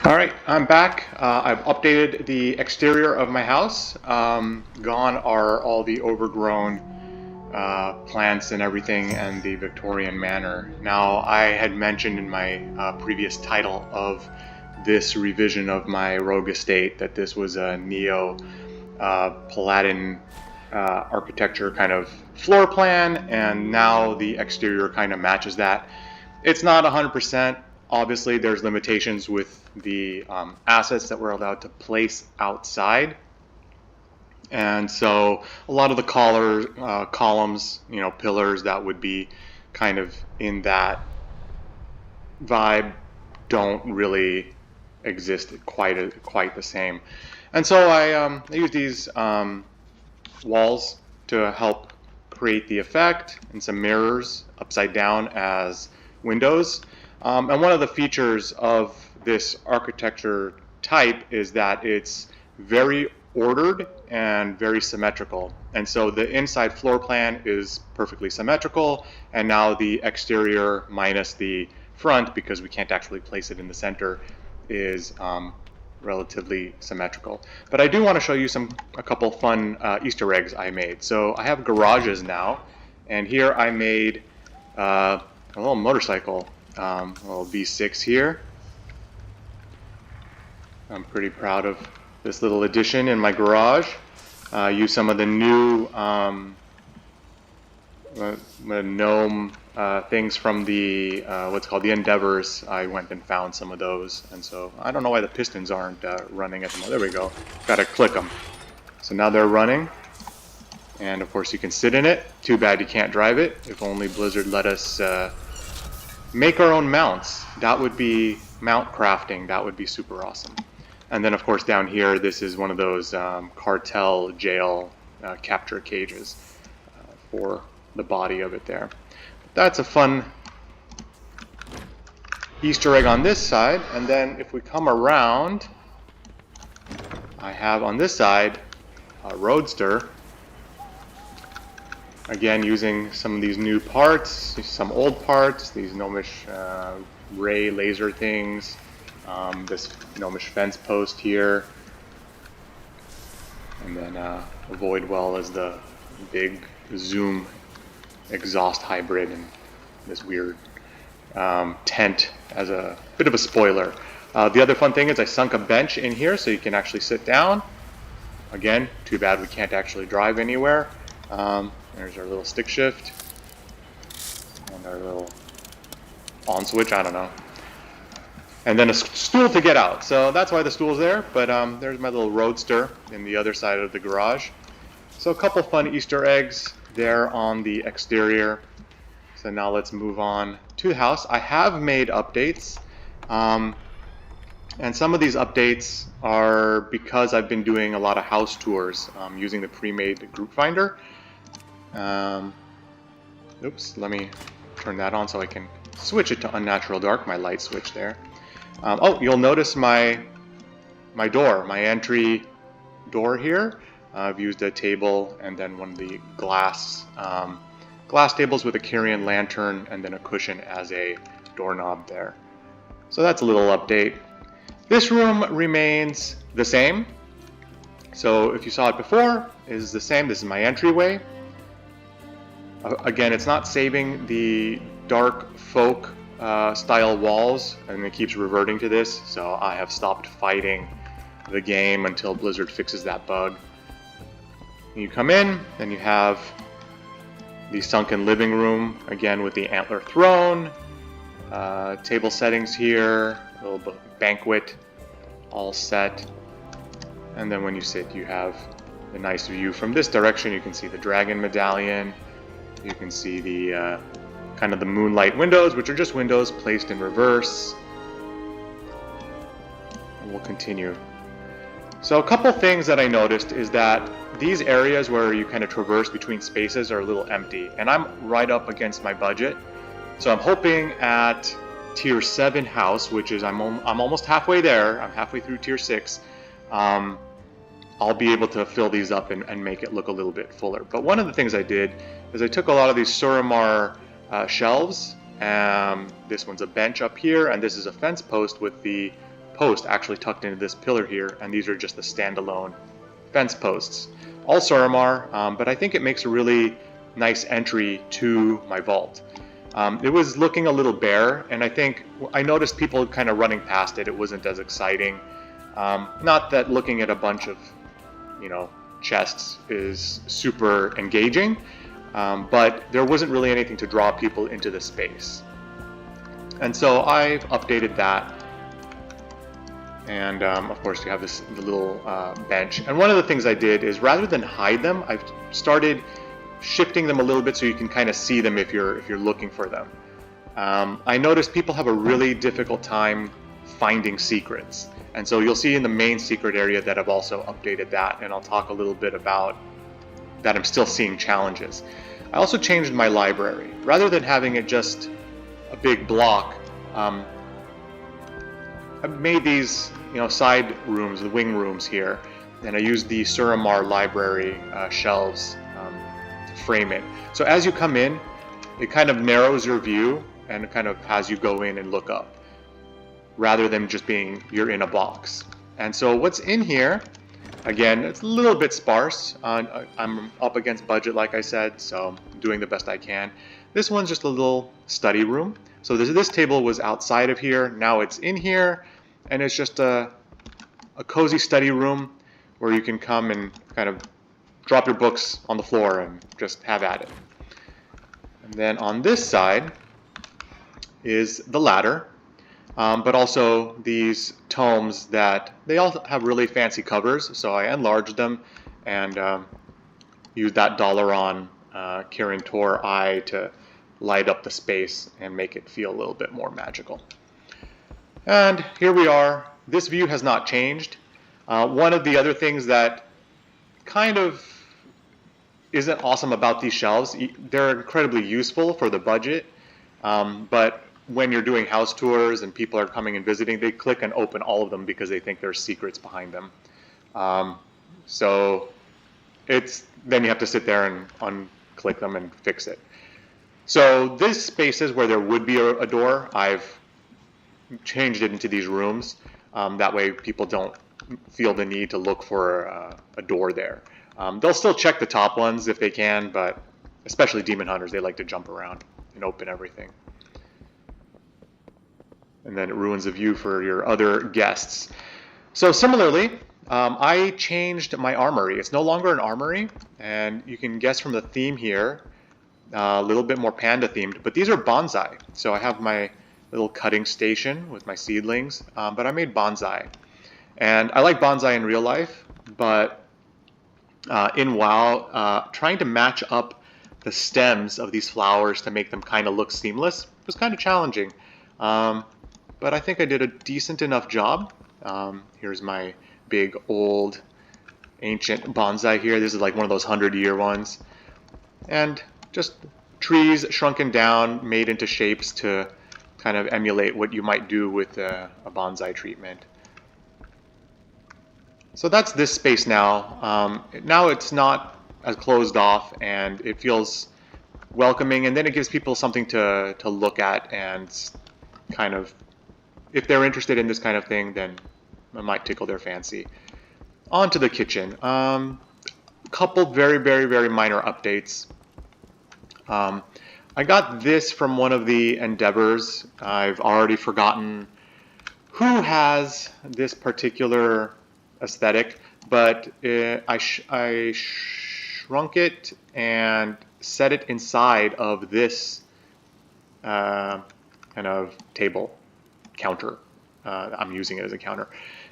All right, I'm back. I've updated the exterior of my house. Gone are all the overgrown plants and everything and the Victorian manor. Now, I had mentioned in my previous title of this revision of my rogue estate that this was a neo Palladian architecture kind of floor plan, and now the exterior kind of matches that. It's not 100%. Obviously, there's limitations with the assets that we're allowed to place outside. And so a lot of the columns, pillars that would be kind of in that vibe don't really exist quite the same. And so I use these walls to help create the effect, and some mirrors upside down as windows. And one of the features of this architecture type is that it's very ordered and very symmetrical. And so the inside floor plan is perfectly symmetrical, and now the exterior minus the front, because we can't actually place it in the center, is relatively symmetrical. But I do want to show you a couple fun Easter eggs I made. So I have garages now, and here I made a little motorcycle, a little V6 here. I'm pretty proud of this little addition in my garage. Use some of the new gnome things from the what's called the Endeavors. I went and found some of those, and so I don't know why the pistons aren't running at the moment. There we go. Gotta click them. So now they're running, and of course you can sit in it. Too bad you can't drive it. If only Blizzard let us make our own mounts. That would be mount crafting. That would be super awesome. And then of course down here, this is one of those cartel jail capture cages for the body of it there. That's a fun Easter egg on this side. And then if we come around, I have on this side a roadster. Again, using some of these new parts, some old parts, these gnomish ray laser things, this gnomish fence post here, and then a void well as the big zoom exhaust hybrid, and this weird tent as a bit of a spoiler. The other fun thing is I sunk a bench in here so you can actually sit down. Again, too bad we can't actually drive anywhere. There's our little stick shift and our little on switch, I don't know. And then a stool to get out. So that's why the stool's there, but there's my little roadster in the other side of the garage. So a couple fun Easter eggs there on the exterior. So now let's move on to the house. I have made updates, and some of these updates are because I've been doing a lot of house tours using the pre-made group finder. Oops, let me turn that on so I can switch it to unnatural dark, my light switch there. Oh, you'll notice my door, my entry door here. I've used a table and then one of the glass tables with a Kyrian lantern and then a cushion as a doorknob there. So that's a little update. This room remains the same. So if you saw it before, it is the same. This is my entryway. Again, it's not saving the dark folk style walls, and it keeps reverting to this, so I have stopped fighting the game until Blizzard fixes that bug. You come in, then you have the sunken living room, again with the antler throne, table settings here, a little banquet all set, and then when you sit you have the nice view from this direction. You can see the dragon medallion, you can see the kind of the moonlight windows, which are just windows placed in reverse. And we'll continue. So a couple things that I noticed is that these areas where you kind of traverse between spaces are a little empty, and I'm right up against my budget. So I'm hoping at tier 7 house, which is I'm almost halfway there. I'm halfway through tier 6. I'll be able to fill these up and make it look a little bit fuller. But one of the things I did is I took a lot of these Suramar shelves. This one's a bench up here, and this is a fence post with the post actually tucked into this pillar here, and these are just the standalone fence posts. All Suramar, but I think it makes a really nice entry to my vault. It was looking a little bare, and I noticed people kind of running past it. It wasn't as exciting. Not that looking at a bunch of, chests is super engaging, but there wasn't really anything to draw people into the space. And so I've updated that. And of course you have the little bench. And one of the things I did is, rather than hide them, I've started shifting them a little bit so you can kind of see them if you're looking for them. I noticed people have a really difficult time finding secrets. And so you'll see in the main secret area that I've also updated that, and I'll talk a little bit about that. I'm still seeing challenges. I also changed my library. Rather than having it just a big block, I've made these side rooms, the wing rooms here, and I used the Suramar library shelves to frame it. So as you come in, it kind of narrows your view and it kind of has you go in and look up, rather than just being you're in a box. And so what's in here, again, it's a little bit sparse. I'm up against budget, like I said, so I'm doing the best I can. This one's just a little study room. So this table was outside of here, now it's in here, and it's just a cozy study room where you can come and kind of drop your books on the floor and just have at it. And then on this side is the ladder, but also these tomes that they all have really fancy covers, so I enlarged them and used that Dalaran Kirin Tor eye to light up the space and make it feel a little bit more magical. And here we are. This view has not changed. One of the other things that kind of isn't awesome about these shelves, they're incredibly useful for the budget, but when you're doing house tours and people are coming and visiting, they click and open all of them because they think there's secrets behind them. So then you have to sit there and unclick them and fix it. So these spaces where there would be a door, I've changed it into these rooms. That way people don't feel the need to look for a door there. They'll still check the top ones if they can, but especially demon hunters, they like to jump around and open everything. And then it ruins the view for your other guests. So similarly, I changed my armory. It's no longer an armory, and you can guess from the theme here, a little bit more panda themed, but these are bonsai. So I have my little cutting station with my seedlings, but I made bonsai. And I like bonsai in real life, but in WoW, trying to match up the stems of these flowers to make them kind of look seamless was kind of challenging. But I think I did a decent enough job. Here's my big old ancient bonsai here. This is like one of those 100-year ones. And just trees shrunken down, made into shapes to kind of emulate what you might do with a bonsai treatment. So that's this space now. Now it's not as closed off and it feels welcoming, and then it gives people something to look at and kind of, if they're interested in this kind of thing, then it might tickle their fancy. On to the kitchen. Couple very, very, very minor updates. I got this from one of the endeavors. I've already forgotten who has this particular aesthetic, but I shrunk it and set it inside of this kind of table counter. I'm using it as a counter,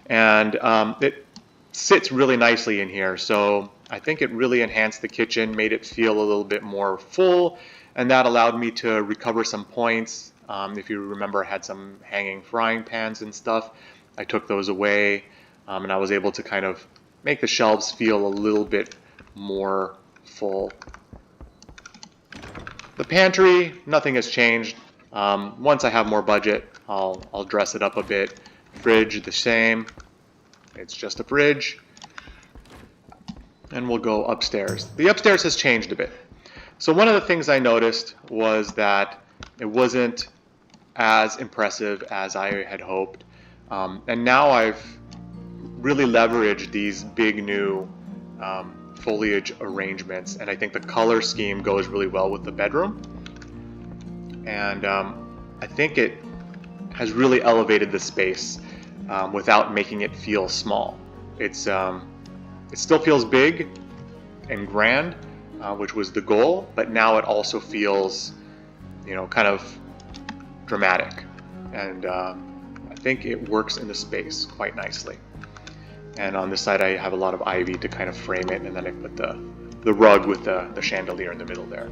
and it sits really nicely in here, so I think it really enhanced the kitchen, made it feel a little bit more full, and that allowed me to recover some points. If you remember, I had some hanging frying pans and stuff. I took those away, and I was able to kind of make the shelves feel a little bit more full. The pantry, nothing has changed. Once I have more budget, I'll dress it up a bit. Fridge, the same. It's just a fridge. And we'll go upstairs. The upstairs has changed a bit. So one of the things I noticed was that it wasn't as impressive as I had hoped. And now I've really leveraged these big new foliage arrangements, and I think the color scheme goes really well with the bedroom. And I think it has really elevated the space without making it feel small. It still feels big and grand, which was the goal, but now it also feels, you know, kind of dramatic. And I think it works in the space quite nicely. And on this side I have a lot of ivy to kind of frame it, and then I put the rug with the chandelier in the middle there.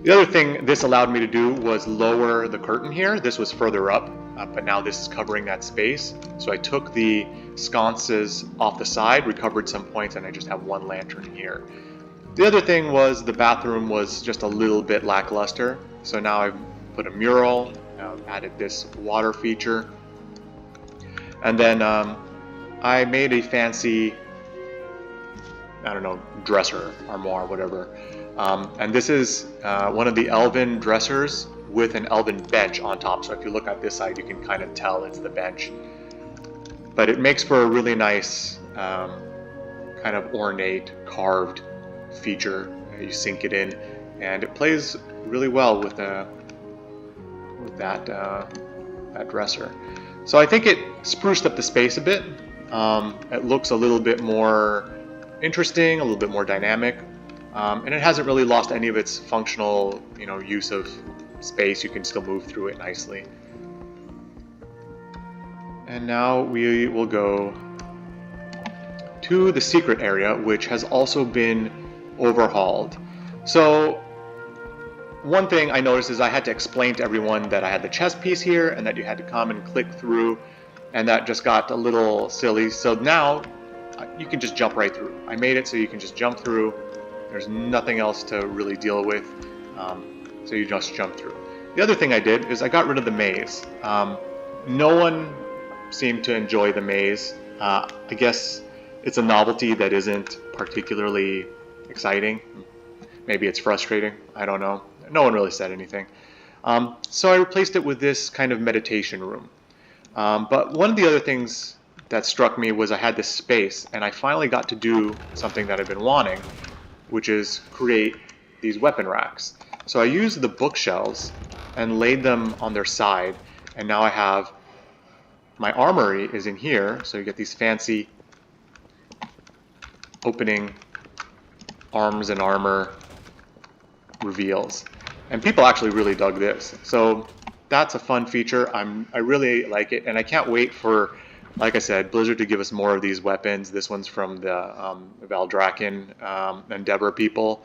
The other thing this allowed me to do was lower the curtain here. This was further up, but now this is covering that space. So I took the sconces off the side, recovered some points, and I just have one lantern here. The other thing was the bathroom was just a little bit lackluster. So now I've put a mural, added this water feature, and then I made a fancy, I don't know, dresser, armoire, whatever. And this is one of the elven dressers with an elven bench on top. So if you look at this side, you can kind of tell it's the bench. But it makes for a really nice, kind of ornate, carved feature. You sink it in, and it plays really well with that dresser. So I think it spruced up the space a bit. It looks a little bit more interesting, a little bit more dynamic. And it hasn't really lost any of its functional, you know, use of space. You can still move through it nicely. And now we will go to the secret area, which has also been overhauled. So one thing I noticed is I had to explain to everyone that I had the chess piece here and that you had to come and click through, and that just got a little silly. So now you can just jump right through. I made it so you can just jump through. There's nothing else to really deal with, so you just jump through. The other thing I did is I got rid of the maze. No one seemed to enjoy the maze. I guess it's a novelty that isn't particularly exciting. Maybe it's frustrating, I don't know. No one really said anything. So I replaced it with this kind of meditation room. But one of the other things that struck me was I had this space, and I finally got to do something that I've been wanting, which is create these weapon racks. So I used the bookshelves and laid them on their side, and now I have my armory is in here, so you get these fancy opening arms and armor reveals. And people actually really dug this. So that's a fun feature. I really like it, and I can't wait for, like I said, Blizzard to give us more of these weapons. This one's from the Valdrakken Endeavor people.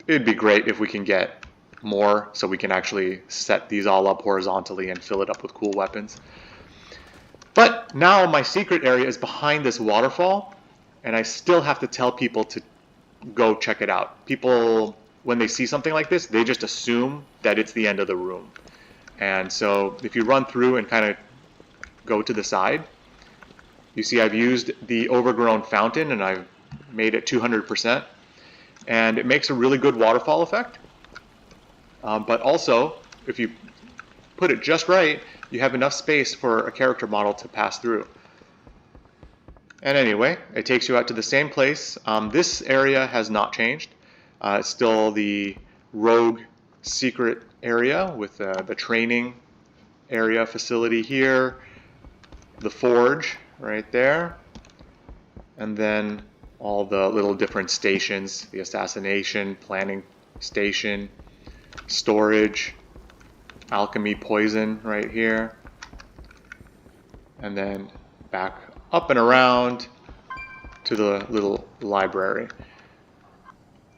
It'd be great if we can get more so we can actually set these all up horizontally and fill it up with cool weapons. But now my secret area is behind this waterfall, and I still have to tell people to go check it out. People, when they see something like this, they just assume that it's the end of the room. And so if you run through and kind of go to the side, you see I've used the overgrown fountain and I've made it 200%, and it makes a really good waterfall effect. But also, if you put it just right, you have enough space for a character model to pass through. And anyway, it takes you out to the same place. This area has not changed. It's still the rogue secret area with the training area facility here, the forge right there, and then all the little different stations, the assassination, planning station, storage, alchemy, poison right here, and then back up and around to the little library.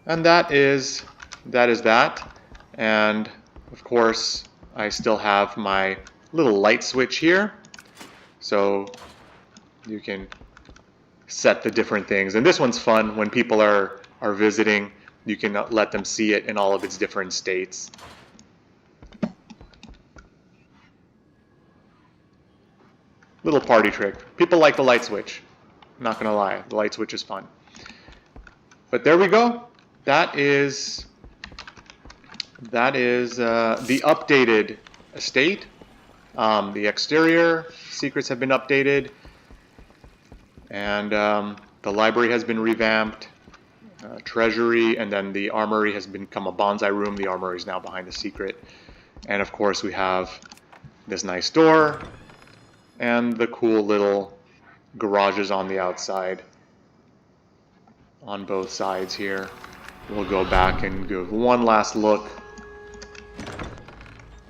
And that is that. And of course, I still have my little light switch here, so you can set the different things. And this one's fun. When people are visiting, you can let them see it in all of its different states. Little party trick. People like the light switch. I'm not gonna lie, the light switch is fun. But there we go. That is the updated estate. The exterior secrets have been updated, and the library has been revamped. Treasury, and then the armory has become a bonsai room. The armory is now behind the secret. And of course we have this nice door and the cool little garages on the outside on both sides here. We'll go back and give one last look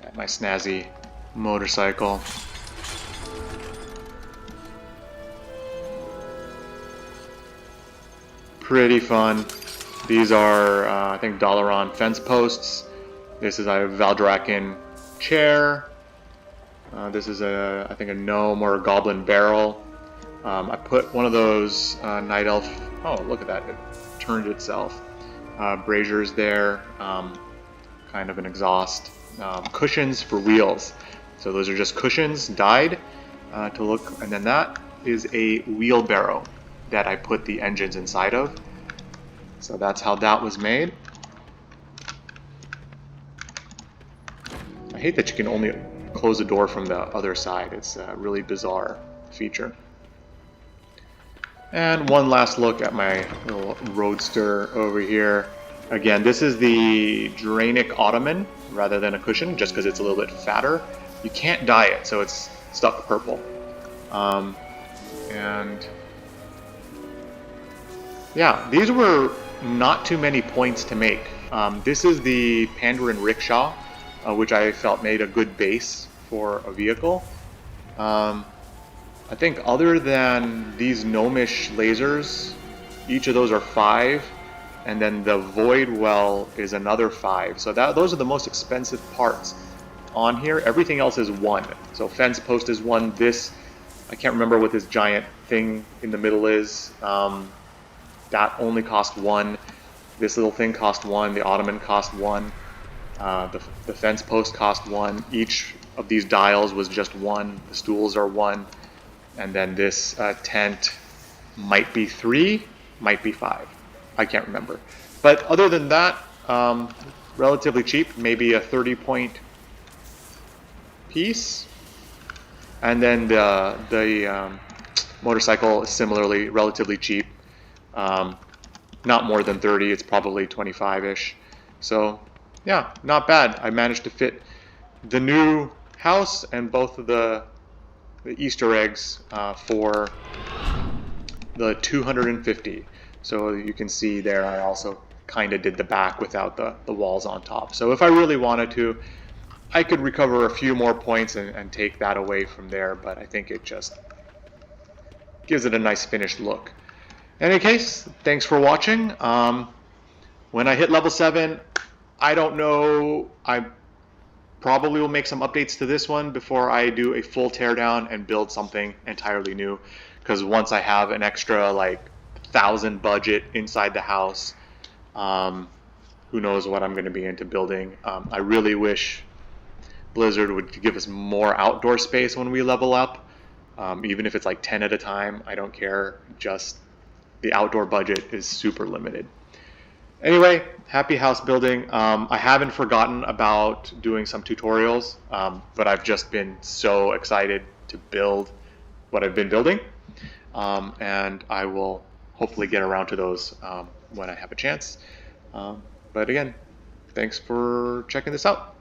at my snazzy motorcycle. Pretty fun. These are, I think, Dalaran fence posts. This is a Valdrakken chair. This is I think a gnome or a goblin barrel. I put one of those night elf. Oh, look at that! It turned itself. Braziers there, kind of an exhaust. Cushions for wheels. So those are just cushions dyed to look, and then that is a wheelbarrow that I put the engines inside of. So that's how that was made. I hate that you can only close the door from the other side. It's a really bizarre feature. And one last look at my little roadster over here. Again, this is the Drainic Ottoman rather than a cushion, just because it's a little bit fatter. You can't dye it, so it's stuck purple. And yeah, these were not too many points to make. This is the Pandaren rickshaw, which I felt made a good base for a vehicle. I think other than these gnomish lasers, each of those are 5, and then the void well is another 5. So those are the most expensive parts on here. Everything else is 1. So fence post is 1. This, I can't remember what this giant thing in the middle is. That only cost 1. This little thing cost 1. The ottoman cost 1. The fence post cost 1. Each of these dials was just 1. The stools are 1. And then this tent might be 3, might be 5. I can't remember. But other than that, relatively cheap. Maybe a 30-point piece. And then the motorcycle is similarly relatively cheap. Not more than 30. It's probably 25-ish. So yeah, not bad. I managed to fit the new house and both of the Easter eggs for the 250. So you can see there I also kind of did the back without the walls on top. So if I really wanted to, I could recover a few more points and take that away from there, but I think it just gives it a nice finished look. In any case, thanks for watching. When I hit level 7, I don't know, I probably will make some updates to this one before I do a full teardown and build something entirely new. Because once I have an extra like 1,000 budget inside the house, who knows what I'm going to be into building. I really wish Blizzard would give us more outdoor space when we level up. Even if it's like 10 at a time, I don't care. Just the outdoor budget is super limited. Anyway, happy house building. I haven't forgotten about doing some tutorials, but I've just been so excited to build what I've been building. And I will hopefully get around to those when I have a chance. But again, thanks for checking this out.